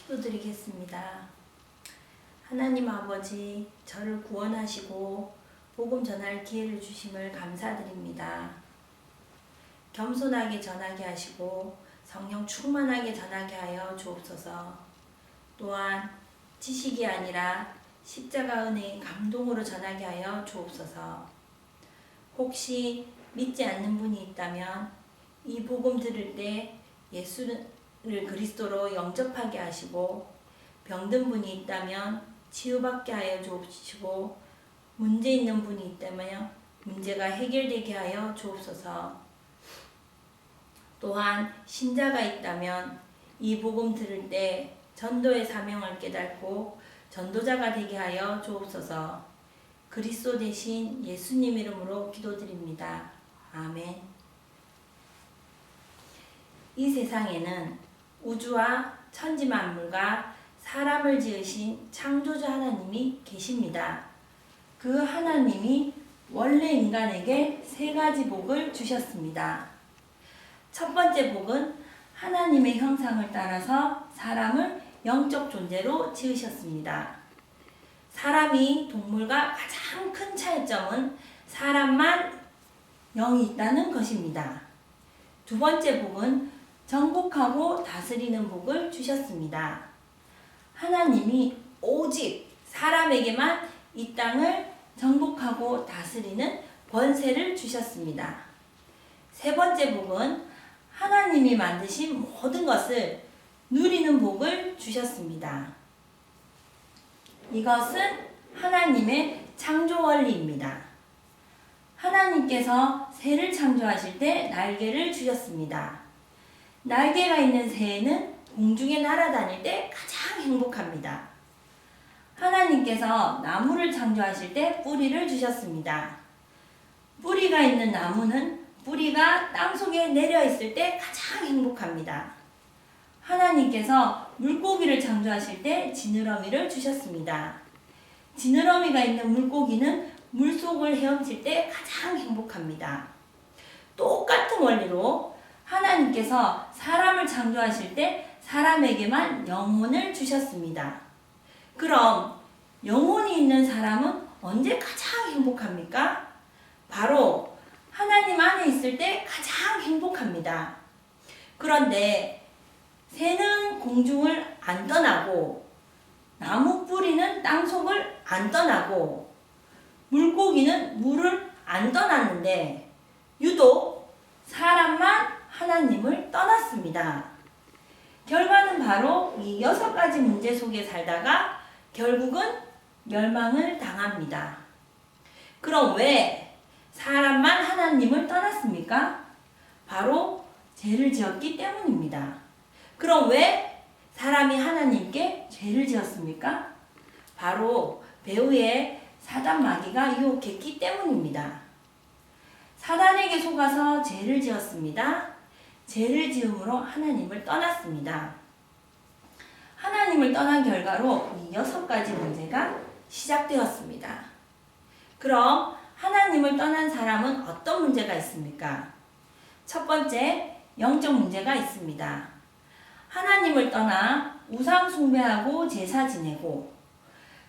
기도드리겠습니다. 하나님 아버지, 저를 구원하시고 복음 전할 기회를 주심을 감사드립니다. 겸손하게 전하게 하시고 성령 충만하게 전하게 하여 주옵소서. 또한 지식이 아니라 십자가 은혜의 감동으로 전하게 하여 주옵소서. 혹시 믿지 않는 분이 있다면 이 복음 들을 때 예수를 그리스도로 영접하게 하시고, 병든 분이 있다면 치유받게 하여 주옵시고, 문제 있는 분이 있다면 문제가 해결되게 하여 주옵소서. 또한 신자가 있다면 이 복음 들을 때 전도의 사명을 깨닫고 전도자가 되게 하여 주옵소서. 그리스도 대신 예수님 이름으로 기도드립니다. 아멘. 이 세상에는 우주와 천지 만물과 사람을 지으신 창조자 하나님이 계십니다. 그 하나님이 원래 인간에게 세 가지 복을 주셨습니다. 첫 번째 복은 하나님의 형상을 따라서 사람을 영적 존재로 지으셨습니다. 사람이 동물과 가장 큰 차이점은 사람만 영이 있다는 것입니다. 두 번째 복은 정복하고 다스리는 복을 주셨습니다. 하나님이 오직 사람에게만 이 땅을 정복하고 다스리는 권세를 주셨습니다. 세 번째 복은 하나님이 만드신 모든 것을 누리는 복을 주셨습니다. 이것은 하나님의 창조 원리입니다. 하나님께서 새를 창조하실 때 날개를 주셨습니다. 날개가 있는 새는 공중에 날아다닐 때 가장 행복합니다. 하나님께서 나무를 창조하실 때 뿌리를 주셨습니다. 뿌리가 있는 나무는 뿌리가 땅속에 내려 있을 때 가장 행복합니다. 하나님께서 물고기를 창조하실 때 지느러미를 주셨습니다. 지느러미가 있는 물고기는 물속을 헤엄칠 때 가장 행복합니다. 똑같은 원리로 하나님께서 사람을 창조하실 때 사람에게만 영혼을 주셨습니다. 그럼 영혼이 있는 사람은 언제 가장 행복합니까? 바로 하나님 안에 있을 때 가장 행복합니다. 그런데 새는 공중을 안 떠나고, 나무 뿌리는 땅속을 안 떠나고, 물고기는 물을 안 떠났는데 유독 사람만 하나님을 떠났습니다. 결과는 바로 이 6가지 문제 속에 살다가 결국은 멸망을 당합니다. 그럼 왜 사람만 하나님을 떠났습니까? 바로 죄를 지었기 때문입니다. 그럼 왜 사람이 하나님께 죄를 지었습니까? 바로 배후에 사단 마귀가 유혹했기 때문입니다. 사단에게 속아서 죄를 지었습니다. 죄를 지음으로 하나님을 떠났습니다. 하나님을 떠난 결과로 이 6가지 문제가 시작되었습니다. 그럼 하나님을 떠난 사람은 어떤 문제가 있습니까? 첫 번째, 영적 문제가 있습니다. 하나님을 떠나 우상 숭배하고 제사 지내고,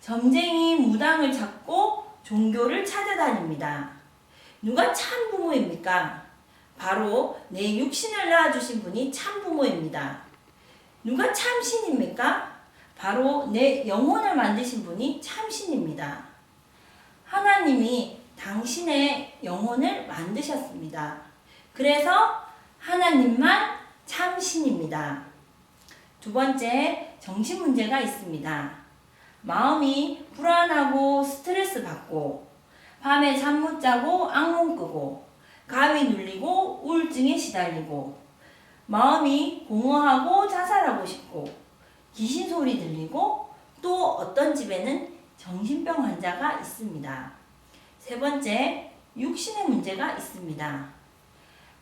점쟁이 무당을 찾고 종교를 찾아다닙니다. 누가 참 부모입니까? 바로 내 육신을 낳아주신 분이 참 부모입니다. 누가 참 신입니까? 바로 내 영혼을 만드신 분이 참 신입니다. 하나님이 당신의 영혼을 만드셨습니다. 그래서 하나님만 참 신입니다. 두 번째, 정신 문제가 있습니다. 마음이 불안하고 스트레스 받고, 밤에 잠 못 자고 악몽 꾸고, 가위 눌리고 우울증에 시달리고, 마음이 공허하고 자살하고 싶고, 귀신 소리 들리고, 또 어떤 집에는 정신병 환자가 있습니다. 세 번째, 육신의 문제가 있습니다.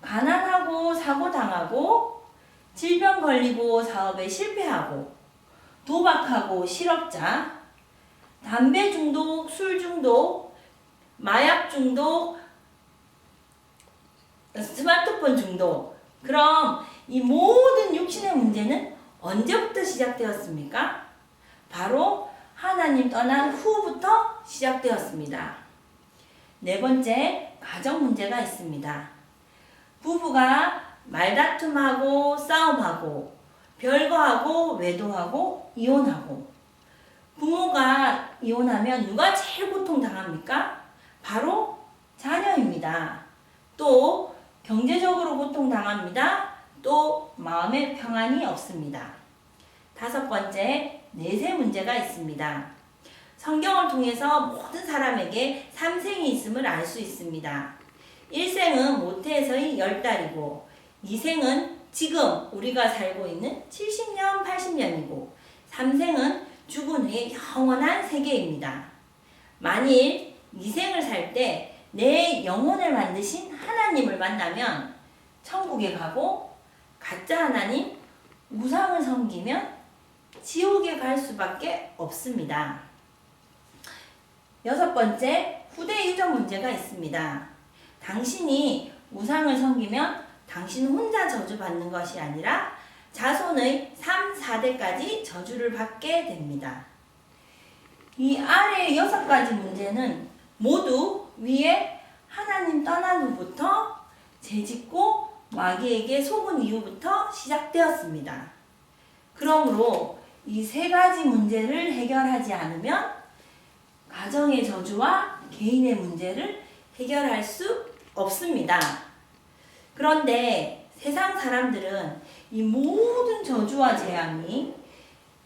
가난하고 사고당하고, 질병 걸리고 사업에 실패하고, 도박하고 실업자, 담배 중독, 술 중독, 마약 중독, 스마트폰 중독. 그럼 이 모든 육신의 문제는 언제부터 시작되었습니까? 바로 하나님 떠난 후부터 시작되었습니다. 네 번째, 가정 문제가 있습니다. 부부가 말다툼하고 싸움하고 별거하고 외도하고 이혼하고, 부모가 이혼하면 누가 제일 고통당합니까? 바로 자녀입니다. 또 경제적으로 고통당합니다. 또 마음의 평안이 없습니다. 다섯 번째, 내세 문제가 있습니다. 성경을 통해서 모든 사람에게 3생이 있음을 알 수 있습니다. 1생은 모태에서의 10달이고 2생은 지금 우리가 살고 있는 70년, 80년이고 3생은 죽은 후의 영원한 세계입니다. 만일 2생을 살 때 내 영혼을 만드신 하나님을 만나면 천국에 가고, 가짜 하나님, 우상을 섬기면 지옥에 갈 수밖에 없습니다. 여섯 번째, 후대 유전 문제가 있습니다. 당신이 우상을 섬기면 당신 혼자 저주받는 것이 아니라 자손의 3, 4대까지 저주를 받게 됩니다. 이 아래 6가지 문제는 모두 위에 하나님 떠난 후부터 죄짓고 마귀에게 속은 이후부터 시작되었습니다. 그러므로 이 3가지 문제를 해결하지 않으면 가정의 저주와 개인의 문제를 해결할 수 없습니다. 그런데 세상 사람들은 이 모든 저주와 재앙이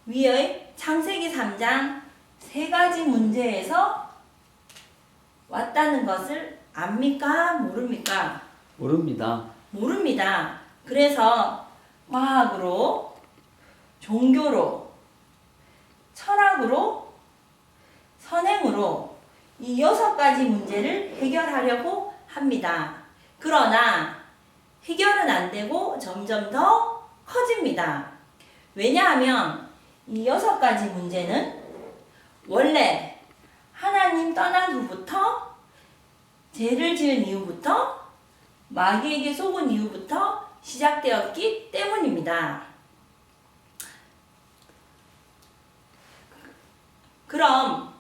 위의 창세기 3장 3가지 문제에서 왔다는 것을 압니까? 모릅니까? 모릅니다. 모릅니다. 그래서 과학으로, 종교로, 철학으로, 선행으로 이 6가지 문제를 해결하려고 합니다. 그러나 해결은 안 되고 점점 더 커집니다. 왜냐하면 이 6가지 문제는 원래 하나님 떠난 후부터, 죄를 지은 이후부터, 마귀에게 속은 이후부터 시작되었기 때문입니다. 그럼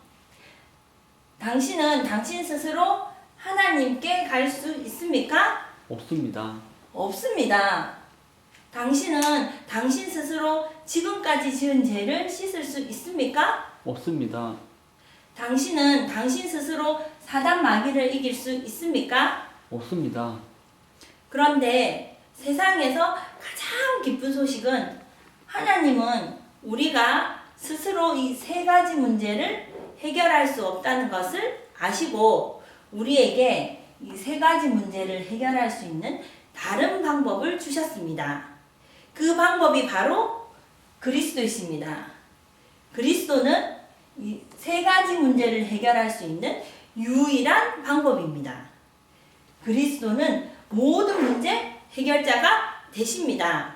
당신은 당신 스스로 하나님께 갈 수 있습니까? 없습니다. 없습니다. 당신은 당신 스스로 지금까지 지은 죄를 씻을 수 있습니까? 없습니다. 당신은 당신 스스로 사단 마귀를 이길 수 있습니까? 없습니다. 그런데 세상에서 가장 기쁜 소식은 하나님은 우리가 스스로 이 3가지 문제를 해결할 수 없다는 것을 아시고 우리에게 이 3가지 문제를 해결할 수 있는 다른 방법을 주셨습니다. 그 방법이 바로 그리스도이십니다. 그리스도는 이 3가지 문제를 해결할 수 있는 유일한 방법입니다. 그리스도는 모든 문제 해결자가 되십니다.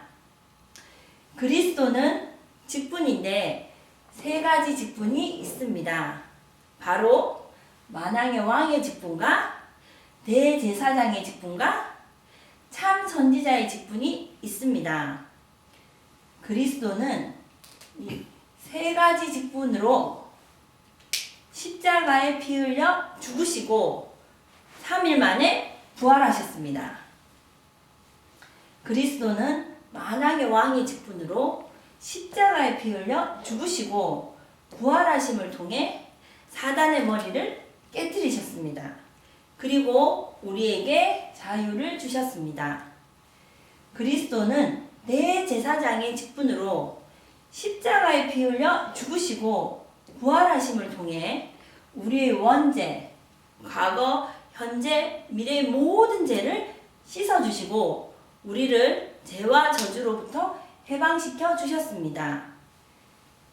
그리스도는 직분인데 3가지 직분이 있습니다. 바로 만왕의 왕의 직분과 대제사장의 직분과 참 선지자의 직분이 있습니다. 그리스도는 이 3가지 직분으로 십자가에 피 흘려 죽으시고 3일 만에 부활하셨습니다. 그리스도는 만왕의 왕의 직분으로 십자가에 피 흘려 죽으시고 부활하심을 통해 사단의 머리를 깨뜨리셨습니다. 그리고 우리에게 자유를 주셨습니다. 그리스도는 대제사장의 직분으로 십자가에 피 흘려 죽으시고 부활하심을 통해 우리의 원죄, 과거, 현재, 미래의 모든 죄를 씻어주시고 우리를 죄와 저주로부터 해방시켜 주셨습니다.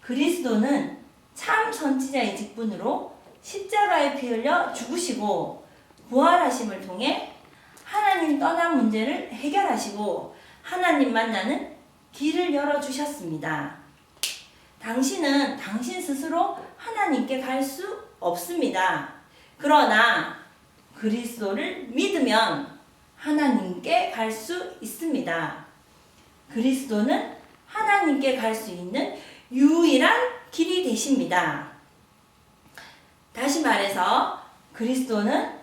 그리스도는 참 선지자의 직분으로 십자가에 피 흘려 죽으시고 부활하심을 통해 하나님 떠난 문제를 해결하시고 하나님 만나는 길을 열어주셨습니다. 당신은 당신 스스로 하나님께 갈 수 없습니다. 그러나 그리스도를 믿으면 하나님께 갈 수 있습니다. 그리스도는 하나님께 갈 수 있는 유일한 길이 되십니다. 다시 말해서 그리스도는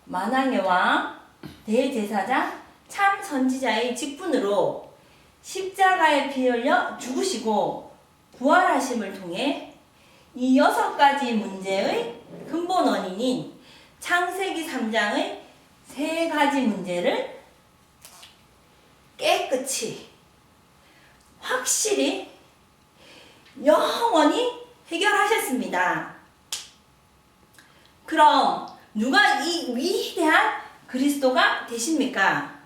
만왕의 왕, 대제사장, 참 선지자의 직분으로 십자가에 피 흘려 죽으시고 부활하심을 통해 이 6가지 문제의 근본 원인인 창세기 3장의 3가지 문제를 깨끗이 확실히 영원히 해결하셨습니다. 그럼 누가 이 위대한 그리스도가 되십니까?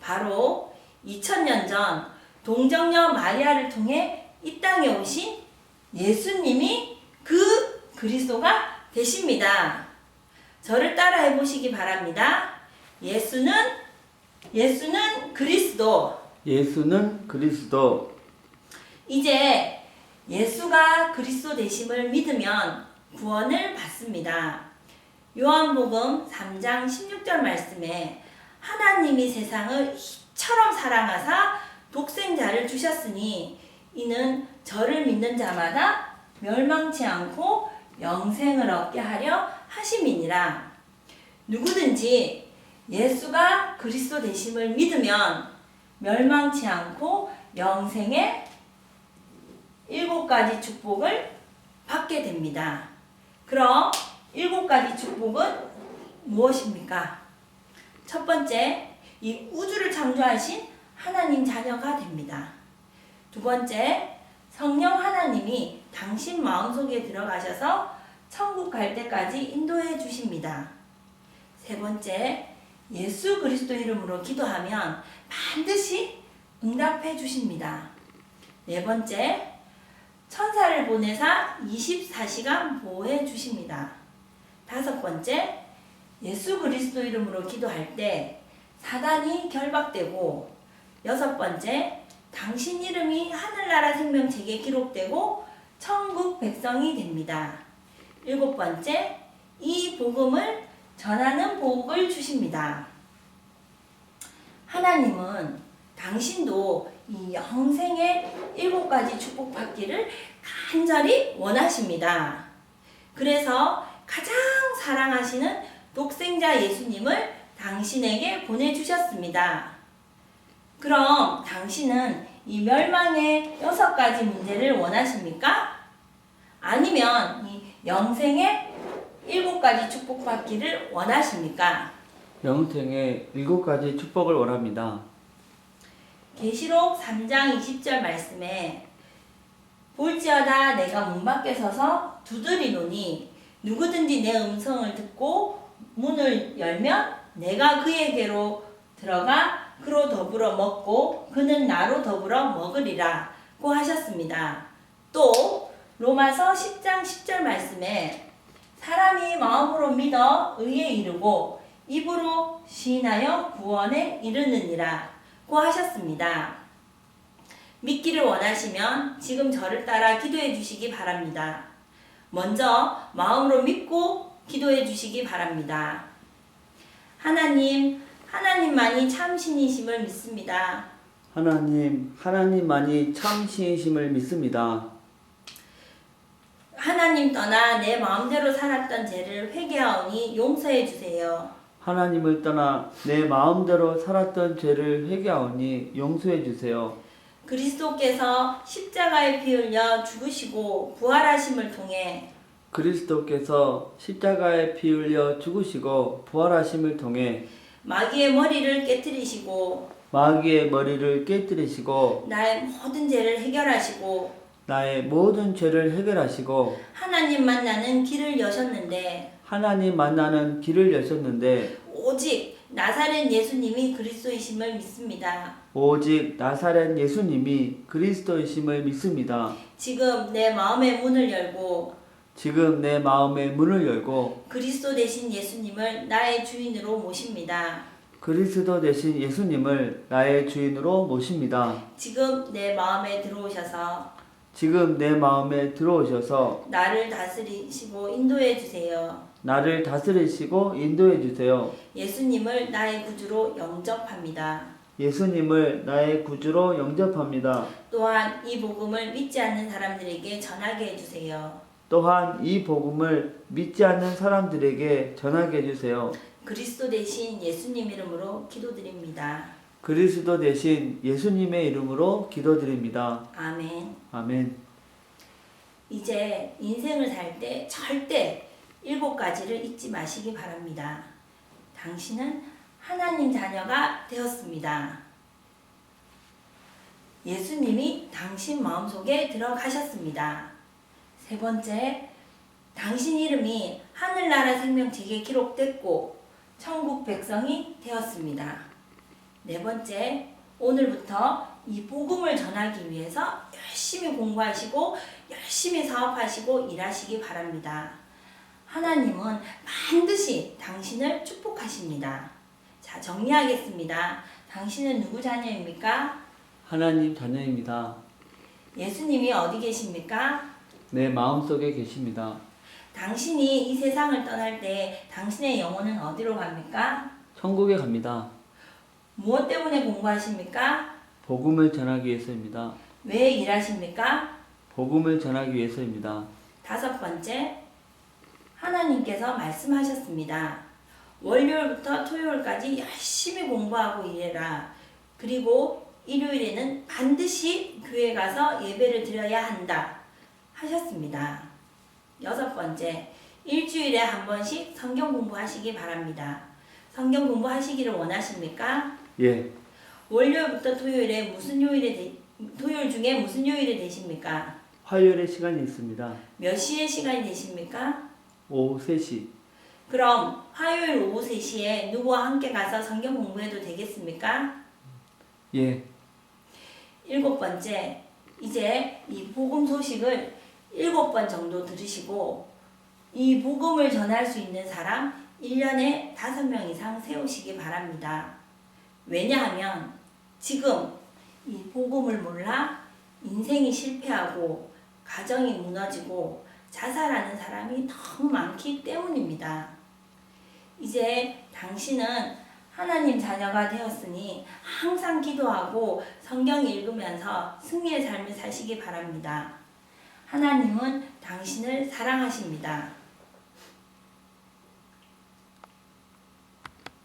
바로 2000년 전 동정녀 마리아를 통해 이 땅에 오신 예수님이 그 그리스도가 되십니다. 저를 따라해 보시기 바랍니다. 예수는 그리스도. 예수는 그리스도. 이제 예수가 그리스도 되심을 믿으면 구원을 받습니다. 요한복음 3장 16절 말씀에 하나님이 세상을 이처럼 사랑하사 독생자를 주셨으니 이는 저를 믿는 자마다 멸망치 않고 영생을 얻게 하려 하심이니라. 누구든지 예수가 그리스도 되심을 믿으면 멸망치 않고 영생의 7가지 축복을 받게 됩니다. 그럼 7가지 축복은 무엇입니까? 첫 번째, 이 우주를 창조하신 하나님 자녀가 됩니다. 두 번째, 성령 하나님이 당신 마음속에 들어가셔서 천국 갈 때까지 인도해 주십니다. 세 번째, 예수 그리스도 이름으로 기도하면 반드시 응답해 주십니다. 네 번째, 천사를 보내사 24시간 보호해 주십니다. 다섯 번째, 예수 그리스도 이름으로 기도할 때 사단이 결박되고, 여섯 번째, 당신 이름이 하늘나라 생명책에 기록되고 천국 백성이 됩니다. 일곱 번째, 이 복음을 전하는 복을 주십니다. 하나님은 당신도 이 영생의 7가지 축복받기를 간절히 원하십니다. 그래서 가장 사랑하시는 독생자 예수님을 당신에게 보내주셨습니다. 그럼 당신은 이 멸망의 6가지 문제를 원하십니까? 아니면 이 영생의 7가지 축복받기를 원하십니까? 영생의 7가지 축복을 원합니다. 계시록 3장 20절 말씀에 볼지어다 내가 문 밖에 서서 두드리노니 누구든지 내 음성을 듣고 문을 열면 내가 그에게로 들어가 그로 더불어 먹고 그는 나로 더불어 먹으리라 고 하셨습니다. 또 로마서 10장 10절 말씀에 사람이 마음으로 믿어 의에 이르고 입으로 시인하여 구원에 이르느니라 고 하셨습니다. 믿기를 원하시면 지금 저를 따라 기도해 주시기 바랍니다. 먼저 마음으로 믿고 기도해 주시기 바랍니다. 하나님만이 참 신이심을 믿습니다. 하나님만이 참 신이심을 믿습니다. 하나님 떠나 내 마음대로 살았던 죄를 회개하오니 용서해 주세요. 하나님을 떠나 내 마음대로 살았던 죄를 회개하오니 용서해 주세요. 그리스도께서 십자가에 피 흘려 죽으시고 부활하심을 통해 그리스도께서 십자가에 피 흘려 죽으시고 부활하심을 통해 마귀의 머리를 깨뜨리시고 마귀의 머리를 깨뜨리시고 나의 모든 죄를 해결하시고 나의 모든 죄를 해결하시고 하나님 만나는 길을 여셨는데 하나님 만나는 길을 여셨는데 오직 나사렛 예수님이 그리스도이심을 믿습니다. 오직 나사렛 예수님이 그리스도이심을 믿습니다. 지금 내 마음의 문을 열고 그리스도 되신 예수님을 나의 주인으로 모십니다. 그리스도 되신 예수님을 나의 주인으로 모십니다. 지금 내 마음에 들어오셔서 나를 다스리시고 인도해 주세요. 나를 다스리시고 인도해 주세요. 예수님을 나의 구주로 영접합니다. 예수님을 나의 구주로 영접합니다. 또한 이 복음을 믿지 않는 사람들에게 전하게 해주세요. 또한 이 복음을 믿지 않는 사람들에게 전하게 해주세요. 그리스도 대신 예수님 이름으로 기도드립니다. 그리스도 대신 예수님의 이름으로 기도드립니다. 아멘. 아멘. 이제 인생을 살 때 절대 7가지를 잊지 마시기 바랍니다. 당신은 하나님 자녀가 되었습니다. 예수님이 당신 마음속에 들어가셨습니다. 세 번째, 당신 이름이 하늘나라 생명책에 기록됐고 천국 백성이 되었습니다. 네 번째, 오늘부터 이 복음을 전하기 위해서 열심히 공부하시고 열심히 사업하시고 일하시기 바랍니다. 하나님은 반드시 당신을 축복하십니다. 자, 정리하겠습니다. 당신은 누구 자녀입니까? 하나님 자녀입니다. 예수님이 어디 계십니까? 내 마음속에 계십니다. 당신이 이 세상을 떠날 때 당신의 영혼은 어디로 갑니까? 천국에 갑니다. 무엇 때문에 공부하십니까? 복음을 전하기 위해서입니다. 왜 일하십니까? 복음을 전하기 위해서입니다. 5번째, 하나님께서 말씀하셨습니다. 월요일부터 토요일까지 열심히 공부하고 일해라. 그리고 일요일에는 반드시 교회 가서 예배를 드려야 한다. 하셨습니다. 6번째, 일주일에 한 번씩 성경 공부하시기 바랍니다. 성경 공부하시기를 원하십니까? 예, 월요일부터 토요일에 토요일 중에 무슨 요일이 되십니까? 화요일에 시간이 있습니다. 몇 시에 시간이 되십니까? 오후 3시. 그럼 화요일 오후 3시에 누구와 함께 가서 성경 공부해도 되겠습니까? 예, 7번째, 이제 이 복음 소식을 7번 정도 들으시고 이 복음을 전할 수 있는 사람 1년에 5명 이상 세우시기 바랍니다. 왜냐하면 지금 이 복음을 몰라 인생이 실패하고 가정이 무너지고 자살하는 사람이 너무 많기 때문입니다. 이제 당신은 하나님 자녀가 되었으니 항상 기도하고 성경 읽으면서 승리의 삶을 사시기 바랍니다. 하나님은 당신을 사랑하십니다.